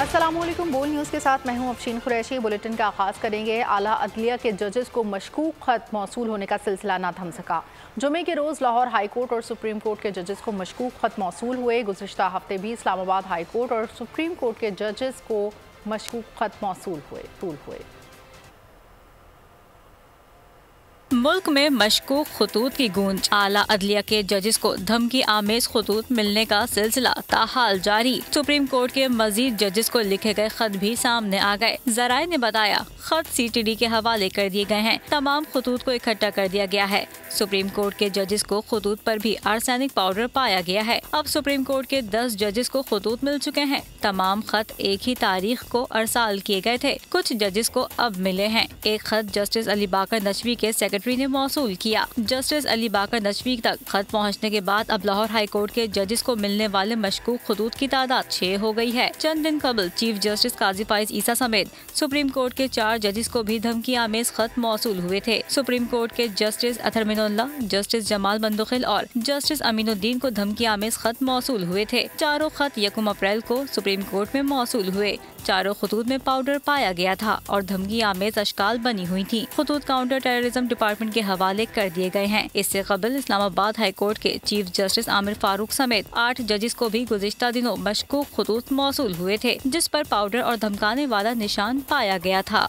अस्सलामुअलैकुम। बोल न्यूज़ के साथ मैं हूं अफशीन कुरैशी। बुलेटिन का आगाज़ करेंगे। आला अदलिया के जजेस को मशकूक खत मौसूल होने का सिलसिला ना थम सका। जुमे के रोज़ लाहौर हाई कोर्ट और सुप्रीम कोर्ट के जजेस को मशकूक खत मौसूल हुए। गुज़िश्ता हफ्ते भी इस्लामाबाद हाई कोर्ट और सुप्रीम कोर्ट के जजेस को मशकूक खत मौसूल हुए। मुल्क में मशकूक खतूत की गूंज। आला अदलिया के जजेस को धमकी आमेज खतूत मिलने का सिलसिला ताहाल जारी। सुप्रीम कोर्ट के मजीद जजेस को लिखे गए खत भी सामने आ गए। जराए ने बताया खत CTD के हवाले कर दिए गए हैं। तमाम खतूत को इकट्ठा कर दिया गया है। सुप्रीम कोर्ट के जजेस को खतूत पर भी आर्सेनिक पाउडर पाया गया है। अब सुप्रीम कोर्ट के 10 जजेस को खतूत मिल चुके हैं। तमाम खत एक ही तारीख को अरसाल किए गए थे। कुछ जजेस को अब मिले हैं। एक खत जस्टिस अली बाकर नचवी के सेक्रेटरी ने मौसूल किया। जस्टिस अली बाकर नचवी तक खत पहुंचने के बाद अब लाहौर हाई कोर्ट के जजेस को मिलने वाले मशकूक खतूत की तादाद 6 हो गई है। चंद दिन कबल चीफ जस्टिस काजी फाइज ईसा समेत सुप्रीम कोर्ट के 4 जजेस को भी धमकी आमेज खत मौसूल हुए थे। सुप्रीम कोर्ट के जस्टिस अतहर मिनुल्लाह, जस्टिस जमाल बंदुखिल और जस्टिस अमीनुद्दीन को धमकी आमेज खत मौसूल हुए थे। चारों खत 1 अप्रैल को सुप्रीम कोर्ट में मौसूल हुए। चारों खतूत में पाउडर पाया गया था और धमकी आमेज अशकाल बनी हुई थी। खतूत काउंटर टेररिज्म डिपार्टमेंट के हवाले कर दिए गए हैं। इससे कबल इस्लामाबाद हाई कोर्ट के चीफ जस्टिस आमिर फारूक समेत 8 जजेस को भी गुज़िश्ता दिनों मशकूक खतूत मौसूल हुए थे, जिस पर पाउडर और धमकाने वाला निशान पाया गया था।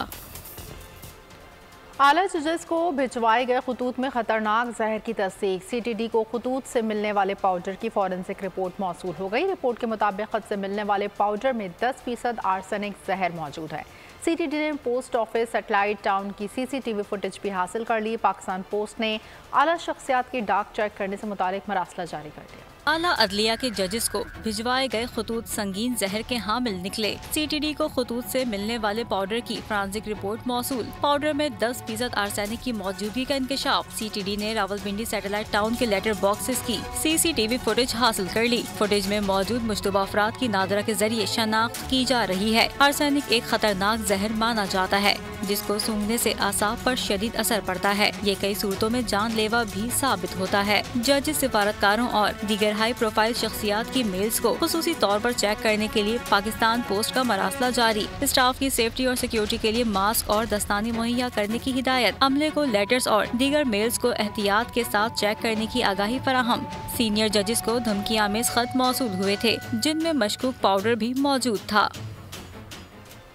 आला जजेस को भिजवाए गए खतूत में खतरनाक जहर की तस्दीक। CTD को खतूत से मिलने वाले पाउडर की फॉरेंसिक रिपोर्ट मौसूल हो गई। रिपोर्ट के मुताबिक खत से मिलने वाले पाउडर में 10% आर्सेनिक जहर मौजूद है। CTD ने पोस्ट ऑफिस सैटेलाइट टाउन की CCTV फुटेज भी हासिल कर ली। पाकिस्तान पोस्ट ने आला शख्सियात की डाक चेक करने से मुतालिक मरासला जारी कर दिया। आला अदलिया के जजेस को भिजवाए गए खतूत संगीन जहर के हामिल निकले। CTD को खतूत से मिलने वाले पाउडर की फॉरेंसिक रिपोर्ट मौसूल। पाउडर में 10% आर्सेनिक की मौजूदगी का इंकशाफ। CTD ने रावलपिंडी सैटेलाइट टाउन के लेटर बॉक्सेस की CCTV फुटेज हासिल कर ली। फुटेज में मौजूद मुश्तबा अफराद की नादरा के जरिए शनाख्त की जा रही है। आर्सेनिक एक खतरनाक जहर माना जाता है जिसको सूंघने से आसाब पर शदीद असर पड़ता है। ये कई सूरतों में जानलेवा भी साबित होता है। जजेस, सिफारतकारों और दीगर हाई प्रोफाइल शख्सियात की मेल्स को खुसूसी तौर पर चेक करने के लिए पाकिस्तान पोस्ट का मरासला जारी। स्टाफ की सेफ्टी और सिक्योरिटी के लिए मास्क और दस्ताने मुहैया करने की हिदायत। अमले को लेटर्स और दीगर मेल्स को एहतियात के साथ चेक करने की आगाही फराहम। सीनियर जजेस को धमकी आमेज खत मौसूल हुए थे जिनमें मशकूक पाउडर भी मौजूद था।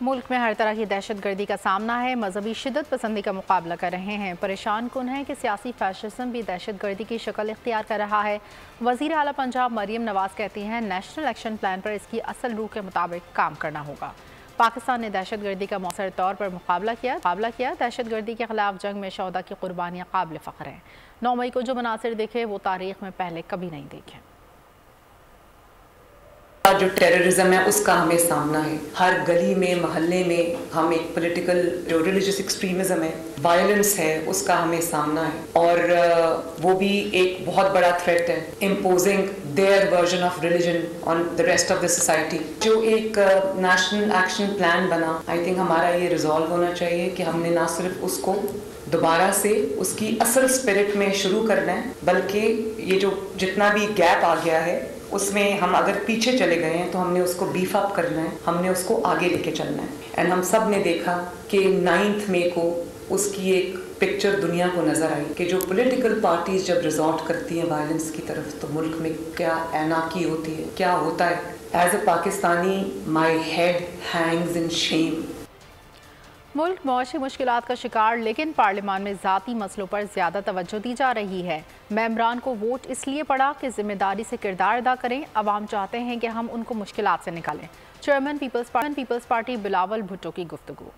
मुल्क में हर तरह की दहशतगर्दी का सामना है। मजहबी शिद्दत पसंदी का मुकाबला कर रहे हैं। परेशान कुन है कि सियासी फैशिज्म भी दहशतगर्दी की शक्ल इख्तियार कर रहा है। वज़ीर आला पंजाब मरियम नवाज कहती हैं नेशनल एक्शन प्लान पर इसकी असल रूह के मुताबिक काम करना होगा। पाकिस्तान ने दहशतगर्दी का मौसर तौर पर मुकाबला किया। दहशतगर्दी के खिलाफ जंग में शौहदा की कुर्बानियाँ काबिल फ़ख्र हैं। 9 मई को जो मनासिर देखे वो तारीख में पहले कभी नहीं देखे। जो टेररिज्म है उसका हमें सामना है। हर गली में, मोहल्ले में हम एक पॉलिटिकल, जो रिलीजियस एक्सट्रीमिज्म है, वायलेंस है, उसका हमें सामना है। और वो भी एक बहुत बड़ा थ्रेट है, imposing their version of religion on the rest of the society. जो एक नेशनल एक्शन प्लान बना, आई थिंक हमारा ये रिजॉल्व होना चाहिए कि हमने ना सिर्फ उसको दोबारा से उसकी असल स्पिरिट में शुरू करना है, बल्कि ये जो जितना भी गैप आ गया है उसमें हम अगर पीछे चले गए हैं तो हमने उसको बीफ अप करना है, हमने उसको आगे लेके चलना है। एंड हम सब ने देखा कि 9 मई को उसकी एक पिक्चर दुनिया को नजर आई कि जो पॉलिटिकल पार्टीज जब रिजॉर्ट करती हैं वायलेंस की तरफ तो मुल्क में क्या एनाकी होती है, क्या होता है। As a Pakistani my head hangs in shame. मुल्क मौशी मुश्किलात का शिकार, लेकिन पार्लियामान में ज़ाती मसलों पर ज़्यादा तवज्जो दी जा रही है। मेंबरान को वोट इसलिए पड़ा कि जिम्मेदारी से किरदार अदा करें। अवाम चाहते हैं कि हम उनको मुश्किलात से निकालें। Chairman Peoples Party Bilawal Bhutto की गुफ्तगू।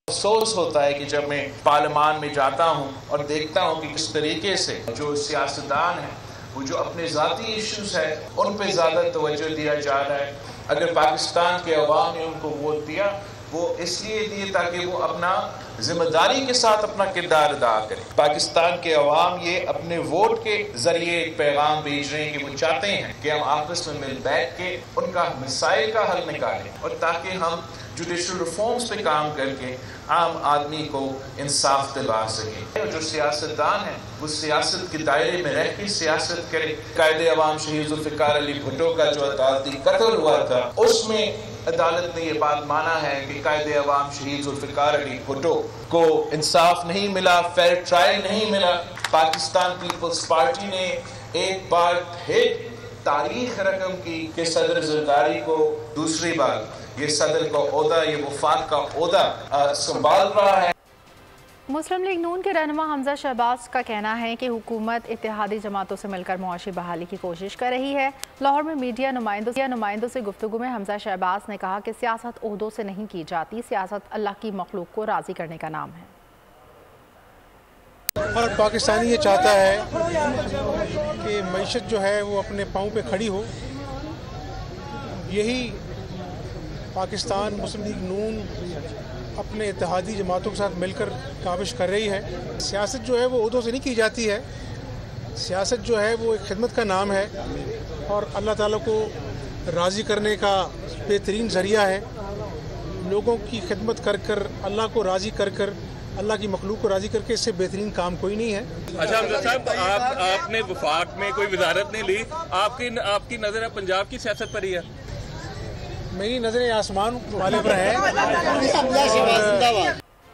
अफसोस होता है कि जब मैं पार्लियामान में जाता हूँ और देखता हूँ कि किस तरीके से जो सियासतदान है वो जो अपने ज़ाती इश्यूज है उन पे ज़्यादा तवज्जो दिया जा रहा है। अगर पाकिस्तान के अवाम ने उनको वोट दिया वो इसलिए दिए ताकि वो अपना जिम्मेदारी के साथ अपना किरदार अदा करें। पाकिस्तान के अवाम ये अपने वोट के जरिए एक पैगाम भेज रहे हैं कि वो चाहते हैं कि हम आपस में मिल बैठ के उनका मसाइल का हल निकालें और ताकि हम जुडिशल रिफॉर्म्स पे काम करके आम आदमी को इंसाफ दिला सके। जो सियासतदान है वो सियासत के दायरे में रह के सियासत करे। कायदे अवाम शहीद जुल्फ़िकार अली भुट्टो का जो अदालती कत्ल हुआ था, उसमें अदालत ने ये बात माना है कि कायदे अवाम शहीद जुल्फ़िकार अली भुट्टो को इंसाफ नहीं मिला, फेयर ट्रायल नहीं मिला। पाकिस्तान पीपल्स पार्टी ने एक बार फिर तारीख रकम की कि सदर ज़रदारी को दूसरी बार ये सदर का ओहदा, ये वफाक का ओहदा संभाल रहा है। मुस्लिम लीग नून के रहनुमा हमजा शहबाज का कहना है कि हुकूमत इत्तेहादी जमातों से मिलकर मुआशी बहाली की कोशिश कर रही है। लाहौर में मीडिया नुमाइंदों से गुफ्तगू में हमजा शहबाज ने कहा कि सियासत ओहदों से नहीं की जाती, सियासत अल्लाह की मखलूक को राज़ी करने का नाम है। हर पाकिस्तानी ये चाहता है कि मईशत जो है वो अपने पाँव पे खड़ी हो। यही पाकिस्तान मुस्लिम लीग नून अपने इत्तेहादी जमातों के साथ मिलकर काविश कर रही है। सियासत जो है वो ओहदों से नहीं की जाती है, सियासत जो है वो एक खिदमत का नाम है और अल्लाह ताला को राज़ी करने का बेहतरीन ज़रिया है। लोगों की खिदमत कर कर अल्लाह को राज़ी कर कर अल्लाह की मखलूक को राज़ी करके इससे बेहतरीन काम कोई नहीं है। अच्छा हमजा साहब, आपने वफाक में कोई वजारत नहीं ली, आपकी नज़र पंजाब की सियासत पर ही है? मेरी नज़रें आसमान वाले पर है।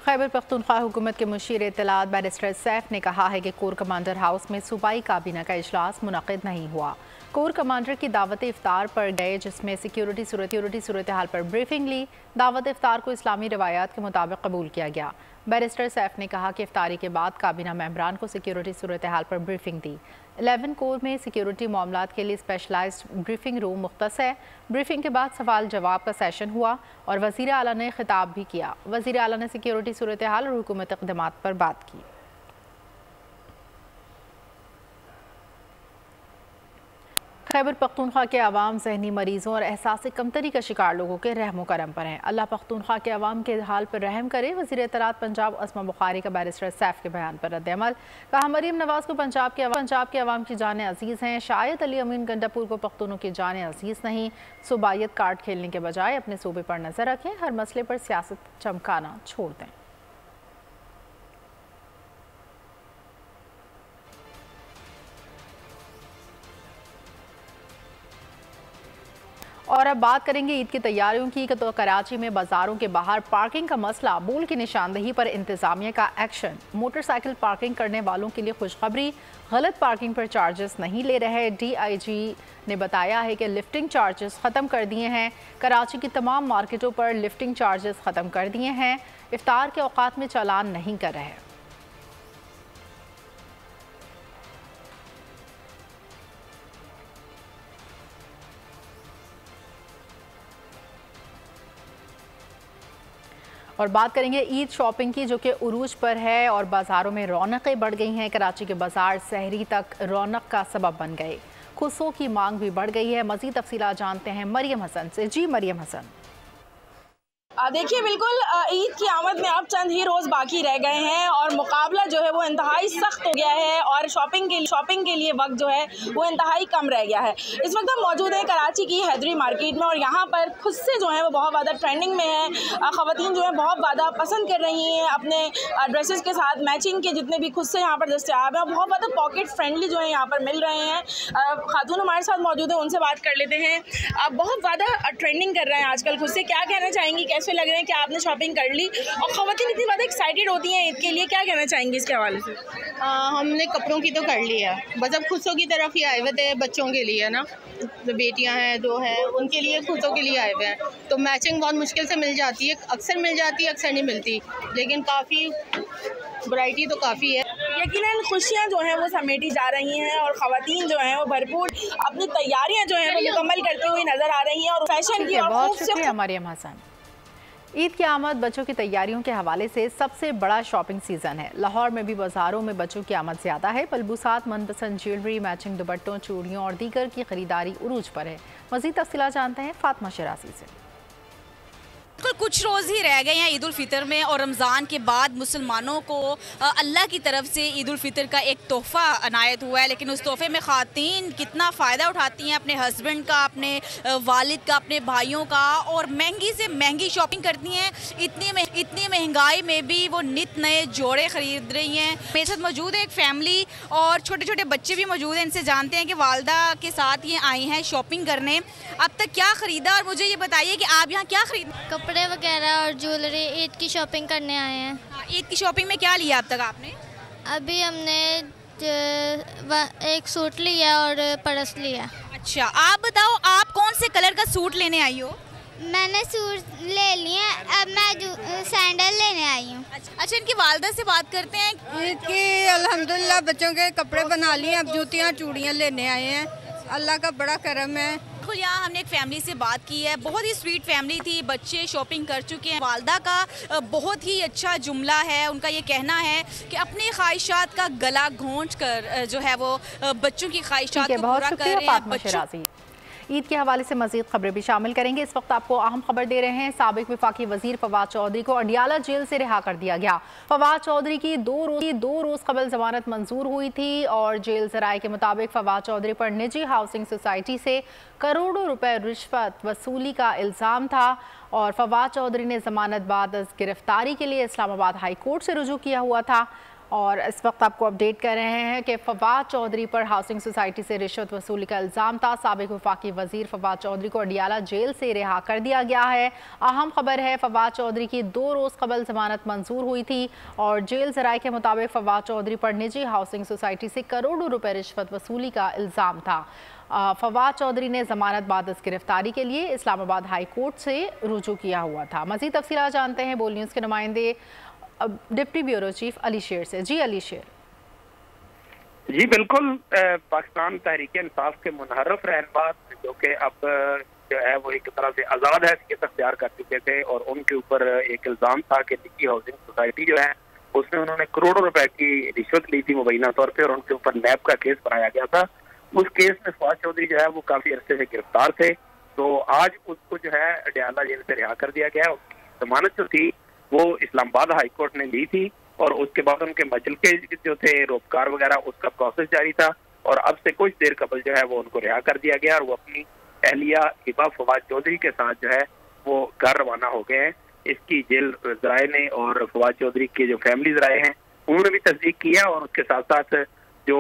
खैबर पख्तूनख्वा हुकूमत के मुशीर इत्तलात बैरिस्टर सैफ ने कहा है कि कोर कमांडर हाउस में सूबाई काबीना का इजलास मुनक़िद नहीं हुआ। कोर कमांडर की दावत इफ्तार पर गए जिसमें सिक्योरिटी सूरत हाल पर ब्रीफिंग ली। दावत इफ्तार को इस्लामी रवायात के मुताबिक कबूल किया गया। बैरिस्टर सैफ ने कहा कि इफ्तारी के बाद काबीना मेंबरान को सिक्योरिटी सूरत हाल पर ब्रीफिंग दी। 11 कोर में सिक्योरिटी मामलात के लिए स्पेशलाइज्ड ब्रीफिंग रूम मुख्तस है। ब्रीफिंग के बाद सवाल जवाब का सेशन हुआ और वज़ीर आला ने खिताब भी किया। वज़ीर आला ने सिक्योरिटी सूरत हाल और हुकूमत इक़दामात पर बात की। खैबर पख्तूनख्वा के अवाम ज़हनी मरीज़ों और एहसास कमतरी का शिकार लोगों के रहम करम पर हैं। अल्लाह पख्तूनख्वा के अवाम के हाल पर रहम करे। वज़ीर इत्तलात पंजाब अस्मा बुखारी का बैरिस्टर सैफ के बयान पर रद्द-ए-अमल। कहा, मरीम नवाज को पंजाब के अवाम की जानें अजीज़ हैं। शायद अली अमीन गंडापुर को पख्तूनों की जानें अजीज़ नहीं। सूबायत कार्ड खेलने के बजाय अपने सूबे पर नज़र रखें। हर मसले पर सियासत चमकाना छोड़ दें। और अब बात करेंगे ईद की तैयारियों की। तो कराची में बाजारों के बाहर पार्किंग का मसला, बोल की निशानदेही पर इंतजामिया का एक्शन। मोटरसाइकिल पार्किंग करने वालों के लिए खुशखबरी, गलत पार्किंग पर चार्जेस नहीं ले रहे। DIG ने बताया है कि लिफ्टिंग चार्जेस ख़त्म कर दिए हैं। कराची की तमाम मार्केटों पर लिफ्टिंग चार्जेस ख़त्म कर दिए हैं। इफ्तार के औकात में चालान नहीं कर रहे। और बात करेंगे ईद शॉपिंग की, जो कि उरूज पर है और बाज़ारों में रौनकें बढ़ गई हैं। कराची के बाज़ार सहरी तक रौनक का सबब बन गए। खुशों की मांग भी बढ़ गई है। मज़ीद तफसीलात जानते हैं मरियम हसन से। जी मरियम हसन। देखिए, बिल्कुल ईद की आमद में अब चंद ही रोज़ बाकी रह गए हैं और मुकाबला जो है वो इंतहाई सख्त हो गया है और शॉपिंग के लिए वक्त जो है वो इंतहाई कम रह गया है। इस वक्त हम मौजूद हैं कराची की हैदरी मार्केट में और यहाँ पर खुद से जो है वो बहुत ज़्यादा ट्रेंडिंग में है। ख़वातीन जो है बहुत ज़्यादा पसंद कर रही हैं अपने ड्रेसेस के साथ मैचिंग के जितने भी खुद से यहाँ पर दस्तयाब हैं और बहुत ज़्यादा पॉकेट फ्रेंडली जो है यहाँ पर मिल रहे हैं। खातून हमारे साथ मौजूद है, उनसे बात कर लेते हैं। आप बहुत ज़्यादा ट्रेंडिंग कर रहे हैं आजकल, खुद से क्या कहना चाहेंगी, कैसे लग रहे हैं कि आपने शॉपिंग कर ली और ख़वातीन इतनी ज़्यादा एक्साइटेड होती हैं ईद के लिए, क्या कहना चाहेंगी इसके हवाले से? हमने कपड़ों की तो कर ली है, बस अब खुशों की तरफ ही आए हुए थे। बच्चों के लिए ना, जो बेटियां हैं जो है उनके लिए खुशों के लिए आए हुए हैं, तो मैचिंग बहुत मुश्किल से मिल जाती है। अक्सर मिल जाती है, अक्सर नहीं मिलती, लेकिन काफ़ी वैरायटी तो काफ़ी है। यकीनन खुशियाँ जो हैं वो समेटी जा रही हैं और ख़वातीन जो हैं वो भरपूर अपनी तैयारियाँ जो हैं वो मुकम्मल करती हुई नज़र आ रही हैं और फैशन की। बहुत शुक्रिया मरियम हसन। ईद की आमद बच्चों की तैयारियों के हवाले से सबसे बड़ा शॉपिंग सीज़न है। लाहौर में भी बाज़ारों में बच्चों की आमद ज़्यादा है। पलबूसात, मनपसंद ज्वेलरी, मैचिंग दुपट्टों, चूड़ियों और दीगर की खरीदारी उरूज पर है। मज़ीद तफ़सीलात जानते हैं फातिमा शरासी से। कुछ रोज़ ही रह गए हैं ईद उल फितर में, और रमज़ान के बाद मुसलमानों को अल्लाह की तरफ से ईद उल फितर का एक तोहफ़ा अनायत हुआ है। लेकिन उस तोहफ़े में ख़वातीन कितना फ़ायदा उठाती हैं अपने हस्बैंड का, अपने वालिद का, अपने भाइयों का, और महंगी से महंगी शॉपिंग करती हैं। इतनी महंगाई में भी वो नित नए जोड़े ख़रीद रही हैं। मेरे साथ मौजूद है एक फैमिली और छोटे छोटे बच्चे भी मौजूद हैं। इनसे जानते हैं कि वालदा के साथ ये आई हैं शॉपिंग करने। अब तक क्या ख़रीदा, और मुझे ये बताइए कि आप यहाँ क्या खरीद? कपड़े वगैरह और ज्वेलरी, ईद की शॉपिंग करने आए हैं। ईद की शॉपिंग में क्या लिया अब तक आपने? अभी हमने एक सूट लिया और पर्स लिया। अच्छा, आप बताओ आप कौन से कलर का सूट लेने आई हो? मैंने सूट ले लिए, अब मैं सैंडल लेने आई हूँ। अच्छा, इनकी वालदा से बात करते हैं। ईद की अल्हम्दुलिल्लाह बच्चों के कपड़े बना लिए, अब जूतियाँ चूड़ियाँ लेने आए हैं। अल्लाह का बड़ा करम है। यहाँ हमने एक फैमिली से बात की है, बहुत ही स्वीट फैमिली थी, बच्चे शॉपिंग कर चुके हैं। वालदा का बहुत ही अच्छा जुमला है, उनका ये कहना है कि अपनी ख्वाहिशात का गला घोंट कर जो है वो बच्चों की ख्वाहिशात को पूरा कर रहे हैं। ईद के हवाले से मजीद खबरें भी शामिल करेंगे। इस वक्त आपको अहम खबर दे रहे हैं। साबिक वफाकी वजीर फवाद चौधरी को अडियाला जेल से रिहा कर दिया गया। फवाद चौधरी की दो रोज़ कबल जमानत मंजूर हुई थी और जेल ज़राए के मुताबिक फवाद चौधरी पर निजी हाउसिंग सोसाइटी से करोड़ों रुपए रिश्वत वसूली का इल्ज़ाम था और फवाद चौधरी ने जमानत बाद गिरफ्तारी के लिए इस्लामाबाद हाई कोर्ट से रुजू किया हुआ था। और इस वक्त आपको अपडेट कर रहे हैं कि फवाद चौधरी पर हाउसिंग सोसाइटी से रिश्वत वसूली का इल्ज़ाम था। साबिक वफाकी वजीर फवाद चौधरी को अडियाला जेल से रिहा कर दिया गया है। अहम खबर है, फवाद चौधरी की 2 रोज़ कबल जमानत मंजूर हुई थी और जेल ज़राए के मुताबिक फवाद चौधरी पर निजी हाउसिंग सोसाइटी से करोड़ों रुपए रिश्वत वसूली का इल्ज़ाम था। फवाद चौधरी ने जमानत बाद गिरफ्तारी के लिए इस्लामाबाद हाई कोर्ट से रुजू किया हुआ था। मज़ीद तफसीलात जानते हैं बोल न्यूज़ के नुमाइंदे डिप्टी ब्यूरो चीफ अली शेर से। जी अली शेर। जी बिल्कुल, पाकिस्तान तहरीक इंसाफ के मुनहरफ रहनुमा जो कि अब जो है वो एक तरह से आज़ाद हैसियत अख्तियार कर चुके थे और उनके ऊपर एक इल्ज़ाम था कि निजी हाउसिंग सोसाइटी जो है उसमें उन्होंने करोड़ों रुपए की रिश्वत ली थी मुबैना तौर पर और उनके ऊपर नैब का केस बनाया गया था। उस केस में फवाद चौधरी जो है वो काफ़ी अरसे से गिरफ्तार थे, तो आज उसको जो है अडियाला जेल से रिहा कर दिया गया। उसकी जमानत जो थी वो इस्लामाबाद हाई कोर्ट ने दी थी और उसके बाद उनके मजल के जो थे रोपकार वगैरह उसका प्रोसेस जारी था और अब से कुछ देर कबल जो है वो उनको रिहा कर दिया गया और वो अपनी अहलिया हिबा फवाद चौधरी के साथ जो है वो घर रवाना हो गए हैं। इसकी जेल ज़राए ने और फवाद चौधरी के जो फैमिली ज़राए हैं उन्होंने भी तस्दीक किया और उसके साथ साथ जो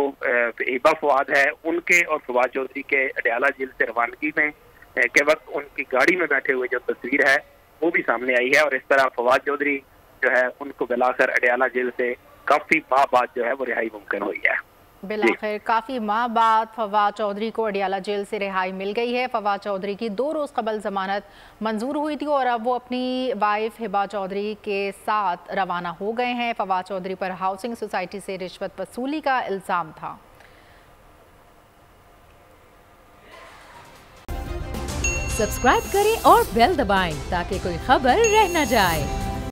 हिबा फवाद है उनके और फवाद चौधरी के अडियाला जेल से रवानगी में के वक्त उनकी गाड़ी में बैठे हुए जो तस्वीर है वो भी सामने आई है और इस तरह फवाद चौधरी जो है उनको बिलाकर अडियाला जेल से काफी माह बाद जो है वो रिहाई मुमकिन हुई है। बिलाखिर काफी माह बाद फवाद चौधरी को अडियाला जेल से रिहाई मिल गई है। फवाद चौधरी की 2 रोज़ कबल जमानत मंजूर हुई थी और अब वो अपनी वाइफ हिबा चौधरी के साथ रवाना हो गए हैं। फवाद चौधरी पर हाउसिंग सोसाइटी से रिश्वत वसूली का इल्ज़ाम था। सब्सक्राइब करें और बेल दबाएं ताकि कोई खबर रह न जाए।